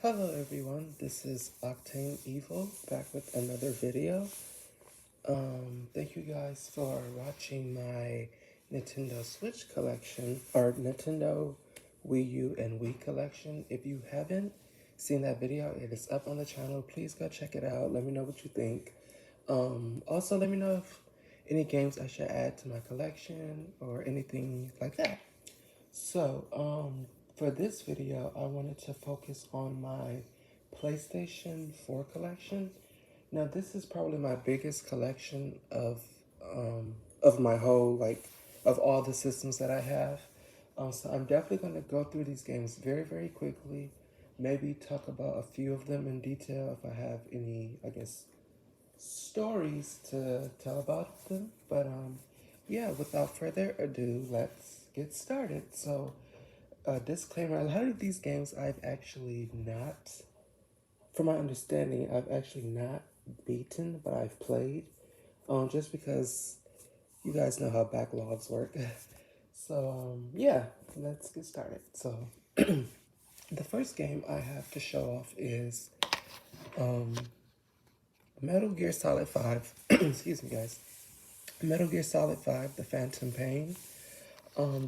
Hello everyone, this is Octane Evil back with another video. Thank you guys for watching my Nintendo Switch collection, or Nintendo Wii U and Wii collection. If you haven't seen that video, it is up on the channel. Please go check it out. Let me know what you think. Also, let me know if any games I should add to my collection or anything like that. So, for this video, I wanted to focus on my PlayStation 4 collection. Now, this is probably my biggest collection of my whole, of all the systems that I have. So I'm definitely going to go through these games very, very quickly. Maybe talk about a few of them in detail if I have any, stories to tell about them. But yeah, without further ado, let's get started. So, disclaimer, a lot of these games I've actually not, from my understanding, I've actually not beaten, but I've played. Just because you guys know how backlogs work. So, yeah, let's get started. So, the first game I have to show off is Metal Gear Solid 5. Excuse me, guys. Metal Gear Solid 5, The Phantom Pain.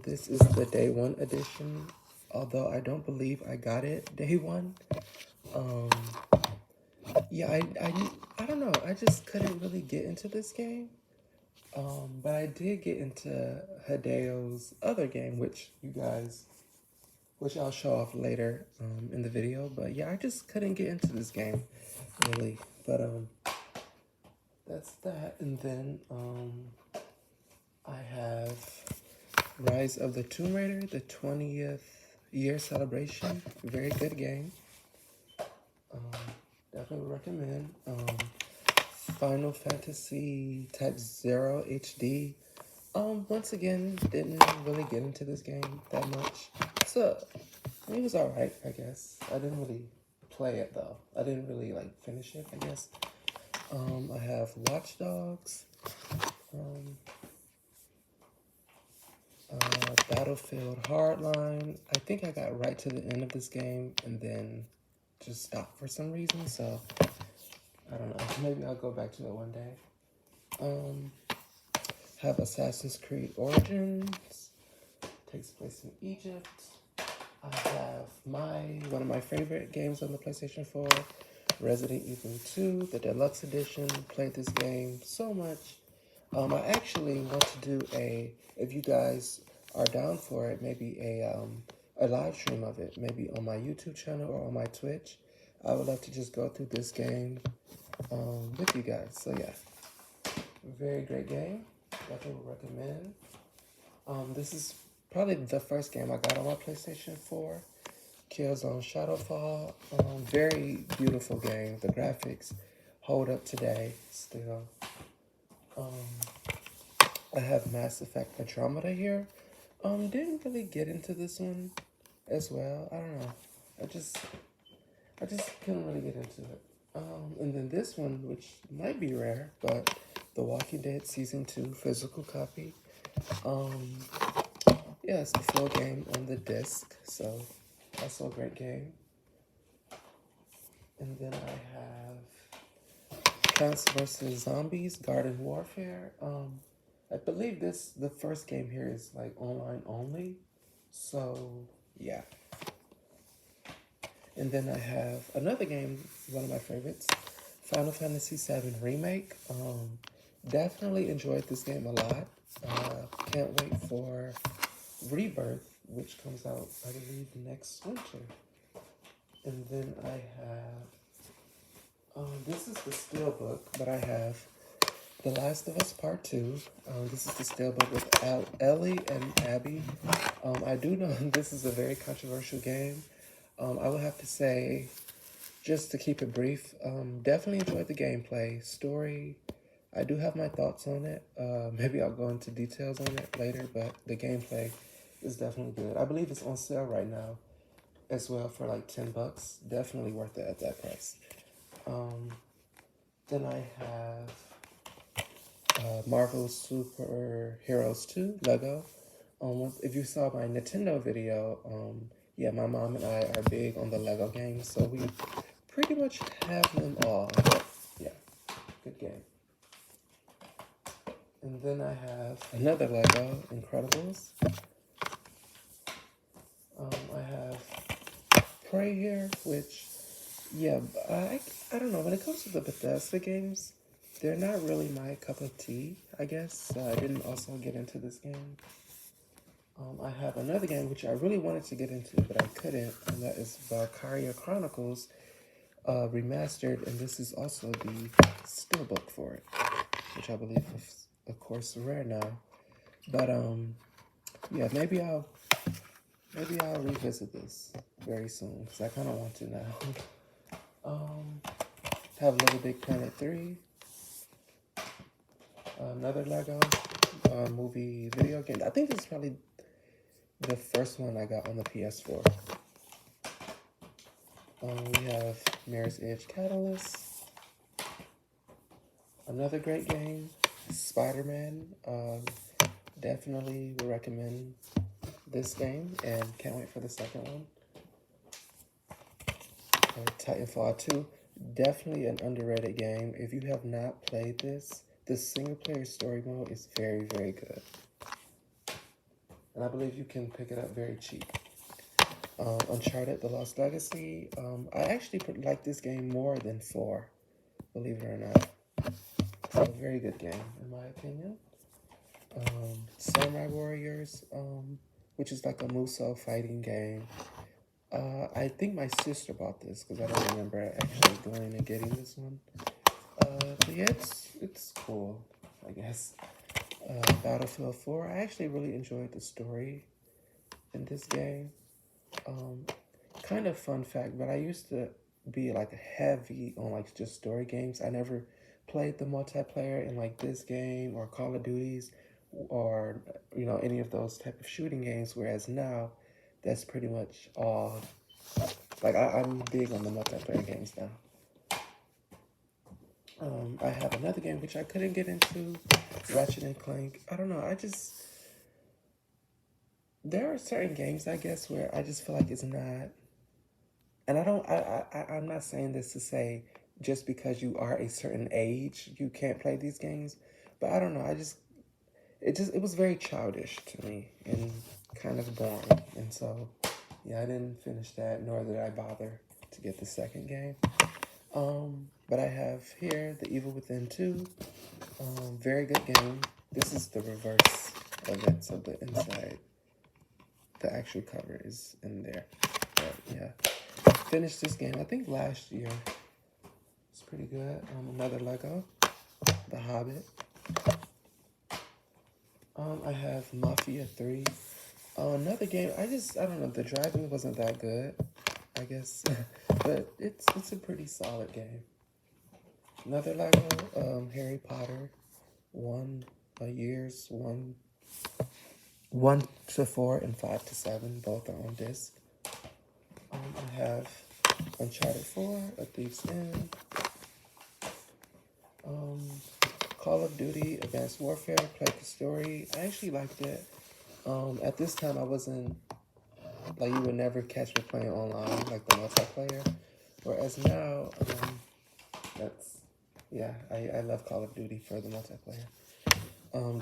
This is the day one edition, although I don't believe I got it day one. Yeah, I don't know. I just couldn't really get into this game. But I did get into Hideo's other game, which I'll show off later in the video. But yeah, I just couldn't get into this game, really. But that's that. And then I have Rise of the Tomb Raider, the 20th year celebration. Very good game. Definitely recommend. Final Fantasy Type 0 HD. Once again, didn't really get into this game that much. So, it was alright, I guess. I didn't really play it, though. I didn't really, finish it, I guess. I have Watch Dogs. Battlefield Hardline. I think I got right to the end of this game and then just stopped for some reason, so I don't know. Maybe I'll go back to it one day. Have Assassin's Creed Origins. Takes place in Egypt. I have one of my favorite games on the PlayStation 4, Resident Evil 2, the Deluxe Edition. Played this game so much. I actually want to do if you guys are down for it, maybe a live stream of it, maybe on my YouTube channel or on my Twitch. I would love to just go through this game with you guys. So yeah, very great game. Definitely would recommend. This is probably the first game I got on my PlayStation 4. Killzone Shadowfall. Very beautiful game. The graphics hold up today still. I have Mass Effect Andromeda here. Didn't really get into this one as well. I don't know. I just couldn't really get into it. And then this one, which might be rare, but The Walking Dead Season 2 physical copy. Yeah, it's the full game on the disc, so also a great game. And then I have Plants vs. Zombies Garden Warfare. I believe the first game here is online only. So yeah. And then I have another game, one of my favorites, Final Fantasy VII Remake. Definitely enjoyed this game a lot. Can't wait for Rebirth, which comes out, I believe, next winter. And then I have, this is the Steelbook, but I have The Last of Us Part 2. This is the Steelbook with Ellie and Abby. I do know this is a very controversial game. I would have to say, just to keep it brief, definitely enjoyed the gameplay. Story, I do have my thoughts on it. Maybe I'll go into details on it later, but the gameplay is definitely good. I believe it's on sale right now as well for $10. Definitely worth it at that price. Then I have Marvel Super Heroes 2 Lego. If you saw my Nintendo video, yeah, my mom and I are big on the Lego games, so we pretty much have them all. Yeah, good game. And then I have another Lego, Incredibles. I have Prey here, which, yeah, I don't know. When it comes to the Bethesda games, they're not really my cup of tea, I guess. So I didn't also get into this game. I have another game which I really wanted to get into, but I couldn't, and that is Valkyria Chronicles Remastered, and this is also the steelbook for it, which I believe is, of course, rare now. But yeah, maybe I'll revisit this very soon because I kind of want to now. Have Little Big Planet 3, another Lego movie video game. I think this is probably the first one I got on the PS4. We have Mirror's Edge Catalyst, another great game, Spider-Man. Definitely would recommend this game and can't wait for the second one. Titanfall 2, definitely an underrated game. If you have not played this, the single player story mode is very, very good. And I believe you can pick it up very cheap. Uncharted The Lost Legacy. I actually like this game more than 4, believe it or not. It's a very good game, in my opinion. Samurai Warriors, which is like a Musou fighting game. I think my sister bought this because I don't remember actually going and getting this one. But yeah, it's cool, I guess. Battlefield 4. I actually really enjoyed the story in this game. Kind of fun fact, but I used to be like heavy on like just story games. I never played the multiplayer in like this game or Call of Duties or any of those type of shooting games. Whereas now, that's pretty much all. Like I'm big on the multiplayer games now. I have another game which I couldn't get into, Ratchet and Clank. I don't know. There are certain games, I guess, where I just feel like it's not. And I'm not saying this to say just because you are a certain age, you can't play these games. But I don't know. It was very childish to me and kind of boring. And so, yeah, I didn't finish that, nor did I bother to get the second game. But I have here The Evil Within 2. Very good game. This is the reverse of it, so the inside, the actual cover is in there. But yeah, finished this game I think last year. It's pretty good. Another Lego, The Hobbit. I have Mafia 3. Another game. I don't know. The driving wasn't that good, I guess, but it's a pretty solid game. Another Lego, Harry Potter, 1 to 4 and 5 to 7, both are on disc. I have Uncharted 4, A Thief's End, Call of Duty, Advanced Warfare, played the story. I actually liked it. At this time, I wasn't, like, you would never catch me playing online, like the multiplayer. Whereas now, I love Call of Duty for the multiplayer.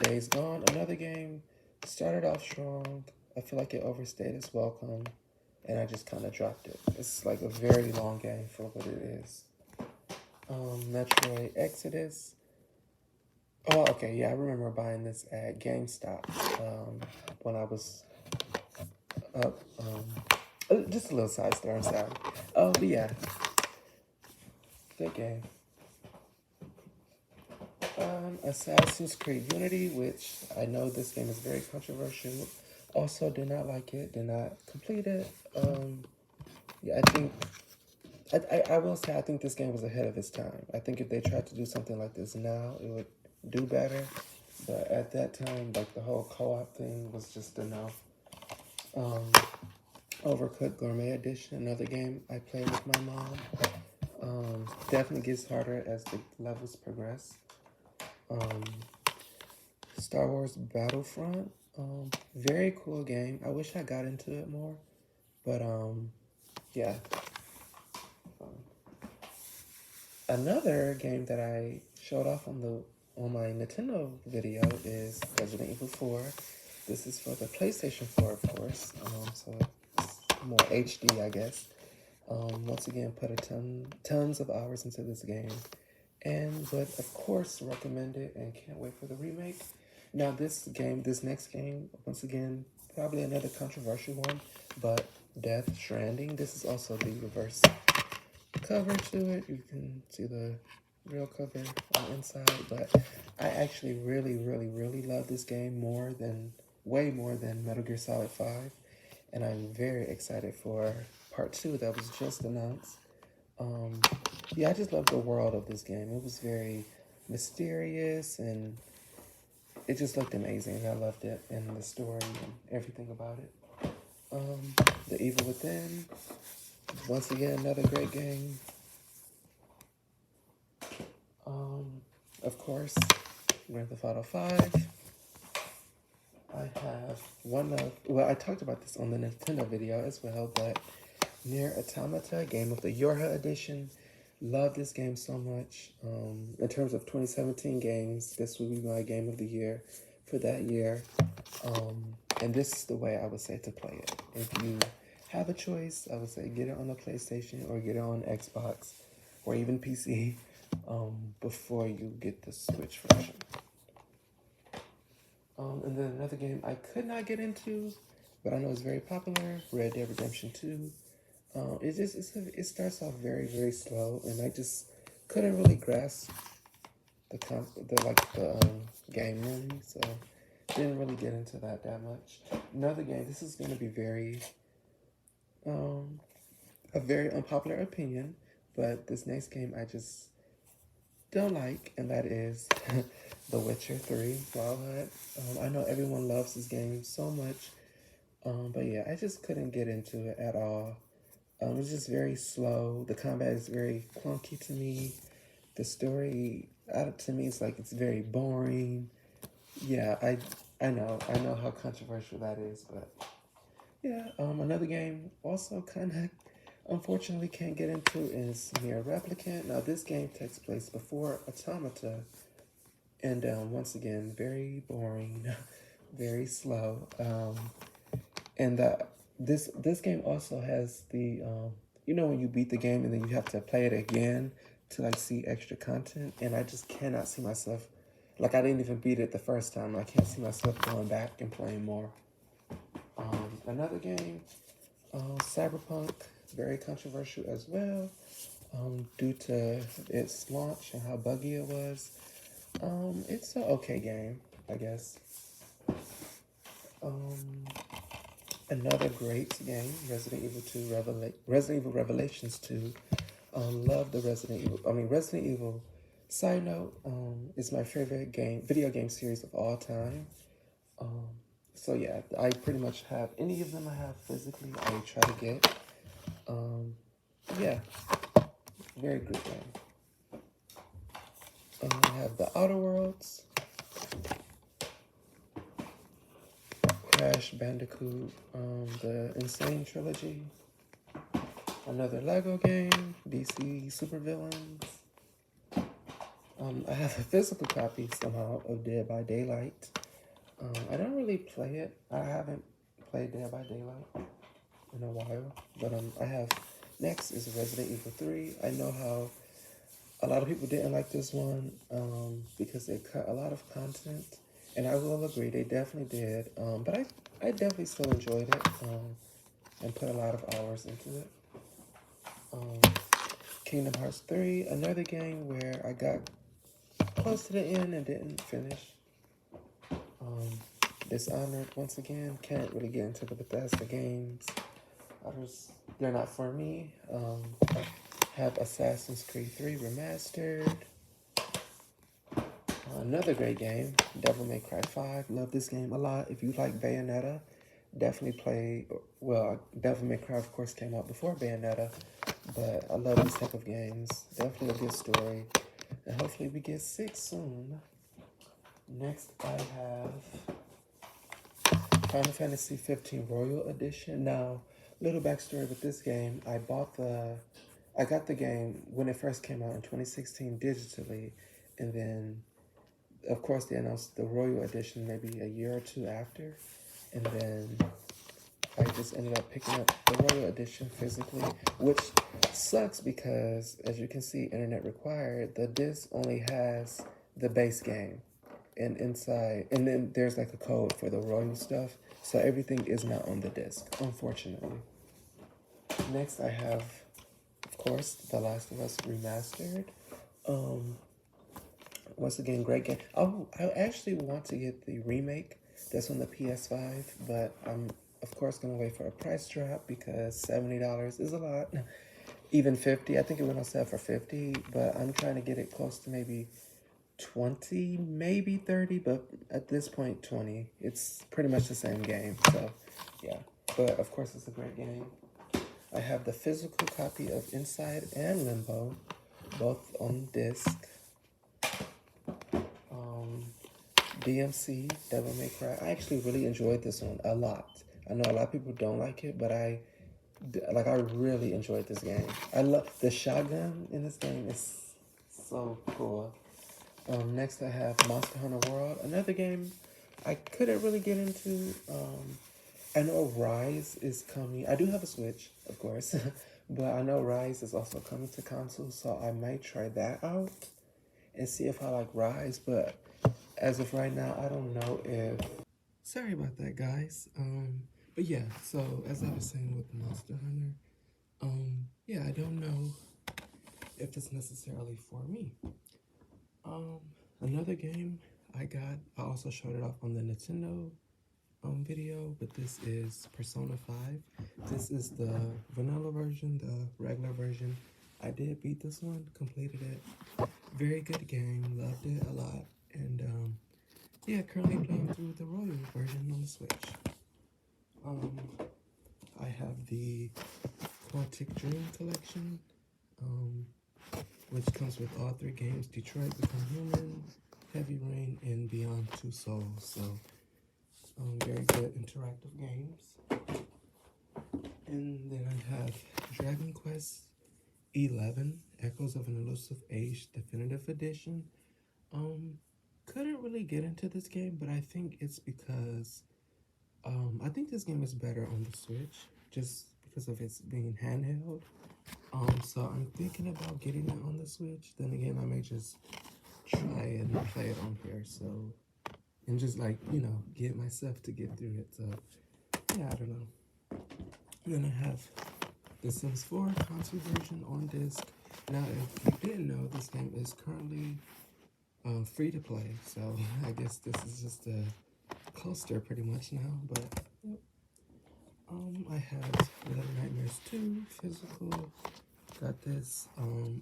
Days Gone, another game, started off strong. I feel like it overstayed its welcome, and I just kind of dropped it. It's like a very long game for what it is. Metroid Exodus. Oh, okay, yeah, I remember buying this at GameStop when I was up. Just a little side story, I'm sorry. But yeah, good game. Assassin's Creed Unity, which I know this game is very controversial. Also, did not like it, did not complete it. Yeah, I will say I think this game was ahead of its time. I think if they tried to do something like this now, it would do better. But at that time, like the whole co-op thing was just a no. Overcooked Gourmet Edition, another game I played with my mom. Definitely gets harder as the levels progress. Star Wars Battlefront, very cool game. I wish I got into it more, But yeah. Another game that I showed off on my Nintendo video is Resident Evil 4. This is for the PlayStation 4, of course. So it's more HD, I guess. Once again, put tons of hours into this game, and would of course recommend it, and can't wait for the remake. Now this next game, once again, probably another controversial one, but Death Stranding. This is also the reverse cover to it. You can see the real cover on the inside, but I actually really love this game way more than Metal Gear Solid 5, and I'm very excited for part 2 that was just announced. Yeah, I just love the world of this game. It was very mysterious, and it just looked amazing. I loved it, and the story and everything about it. The Evil Within, once again, another great game. Of course, Grand Theft Auto 5. I have I talked about this on the Nintendo video as well, but Nier Automata, Game of the Yorha Edition. Love this game so much. In terms of 2017 games, this will be my game of the year for that year. And this is the way I would say to play it. If you have a choice, I would say get it on the PlayStation or get it on Xbox or even PC before you get the Switch version. And then another game I could not get into, but I know it's very popular, Red Dead Redemption 2. It starts off very slow, and I just couldn't really grasp the game really, so didn't really get into that much. Another game. This is going to be a very unpopular opinion, but this next game I just don't like, and that is The Witcher 3 Wild Hunt. I know everyone loves this game so much, but yeah, I just couldn't get into it at all. It's just very slow. The combat is very clunky to me. The story, to me, it's like it's very boring. Yeah, I know how controversial that is, but yeah. Another game also kind of unfortunately can't get into is Nier Replicant. Now this game takes place before Automata, and once again, very boring, very slow. And this game also has the when you beat the game and then you have to play it again to like see extra content, and I just cannot see myself, like I didn't even beat it the first time. I can't see myself going back and playing more. Another game, Cyberpunk, very controversial as well, due to its launch and how buggy it was. It's an okay game, I guess. Another great game, Resident Evil Revelations 2. Love the Resident Evil. Side note, is my favorite video game series of all time. So yeah, I pretty much have any of them I have physically. I try to get. Yeah, very good game. I have the Outer Worlds, Crash Bandicoot, the Insane Trilogy, another Lego game, DC Supervillains. I have a physical copy somehow of Dead by Daylight. I don't really play it. I haven't played Dead by Daylight in a while, but I have. Next is Resident Evil 3. I know how a lot of people didn't like this one because they cut a lot of content, and I will agree, they definitely did. But I definitely still enjoyed it and put a lot of hours into it. Kingdom Hearts 3, another game where I got close to the end and didn't finish. Dishonored, once again, can't really get into the Bethesda games. They're not for me. Have Assassin's Creed 3 Remastered. Another great game, Devil May Cry 5. Love this game a lot. If you like Bayonetta, definitely play. Well, Devil May Cry, of course, came out before Bayonetta, but I love these type of games. Definitely a good story. And hopefully we get 6 soon. Next, I have Final Fantasy 15 Royal Edition. Now, little backstory with this game. I got the game when it first came out in 2016 digitally, and then of course they announced the Royal Edition maybe a year or two after, and then I just ended up picking up the Royal Edition physically, which sucks because, as you can see, internet required, the disc only has the base game. And inside, and then there's like a code for the Royal stuff, so everything is not on the disc, unfortunately. Next, I have, of course, The Last of Us Remastered. Um, Once again, great game. Oh, I actually want to get the remake that's on the PS5, but I'm of course gonna wait for a price drop because $70 is a lot. Even 50, I think it went on sale for 50, but I'm trying to get it close to maybe 20, maybe 30, but at this point 20. It's pretty much the same game, so yeah. But of course it's a great game. I have the physical copy of Inside and Limbo, both on disc. DMC, Devil May Cry. I actually really enjoyed this one a lot. I know a lot of people don't like it, but I really enjoyed this game. I love the shotgun in this game. Is so cool. Next I have Monster Hunter World, another game I couldn't really get into. I know Rise is coming. I do have a Switch, of course, but I know Rise is also coming to console, so I might try that out and see if I like Rise. But as of right now, I don't know if. Sorry about that, guys. But yeah. So as I was saying with Monster Hunter, yeah, I don't know if it's necessarily for me. Another game I also showed it off on the Nintendo video, but this is Persona 5. This is the vanilla version, the regular version. I did beat this one, completed it. Very good game, loved it a lot. And yeah, currently playing through the Royal version on the Switch. I have the Quantic Dream Collection, which comes with all 3 games: Detroit Become Human, Heavy Rain, and Beyond Two Souls. So, very good interactive games. And then I have Dragon Quest 11, Echoes of an Elusive Age Definitive Edition. Couldn't really get into this game, but I think it's because I think this game is better on the Switch, just because of its being handheld. So I'm thinking about getting it on the Switch. Then again, I may just try and play it on here. So, and just like, get myself to get through it. So, yeah, I don't know. Then I have the Sims 4 console version on disc. Now, if you didn't know, this game is currently free to play. So, I guess this is just a coaster pretty much now. But, yep. I have Little Nightmares 2 physical. Got this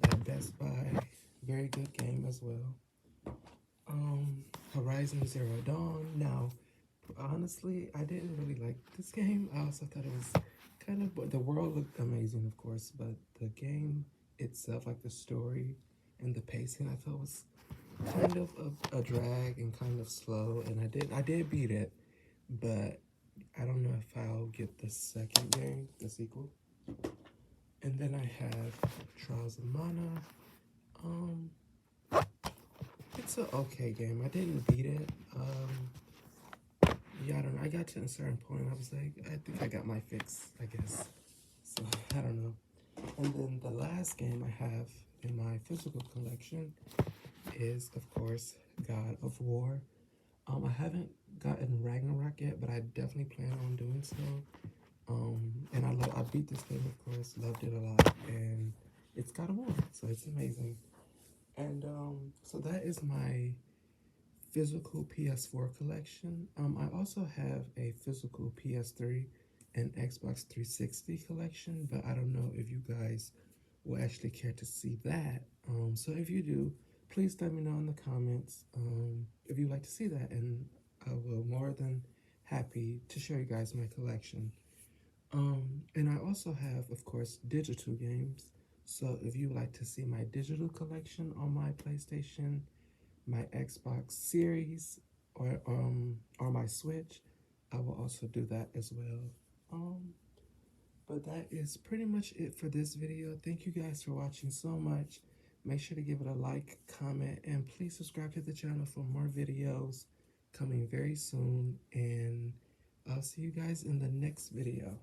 at Best Buy. Very good game as well. Horizon Zero Dawn. Now, honestly, I didn't really like this game. I also thought it was kind of, the world looked amazing, of course, but the game itself, like the story and the pacing, I thought was kind of a drag and kind of slow. And I did beat it, but I don't know if I'll get the second game, the sequel. And then I have Trials of Mana. It's an okay game. I didn't beat it. Yeah, I don't know. I got to a certain point. I was like, I think I got my fix, I guess. So, I don't know. And then the last game I have in my physical collection is, of course, God of War. I haven't gotten Ragnarok yet, but I definitely plan on doing so. And I beat this game, of course, loved it a lot, and it's God of War, so it's amazing. And so that is my physical PS4 collection. I also have a physical PS3 and Xbox 360 collection, but I don't know if you guys will actually care to see that. So if you do, please let me know in the comments if you'd like to see that, and I will more than happy to show you guys my collection. And I also have, of course, digital games. So if you would like to see my digital collection on my PlayStation, my Xbox Series, or my Switch, I will also do that as well. But that is pretty much it for this video. Thank you guys for watching so much. Make sure to give it a like, comment, and please subscribe to the channel for more videos coming very soon. And I'll see you guys in the next video.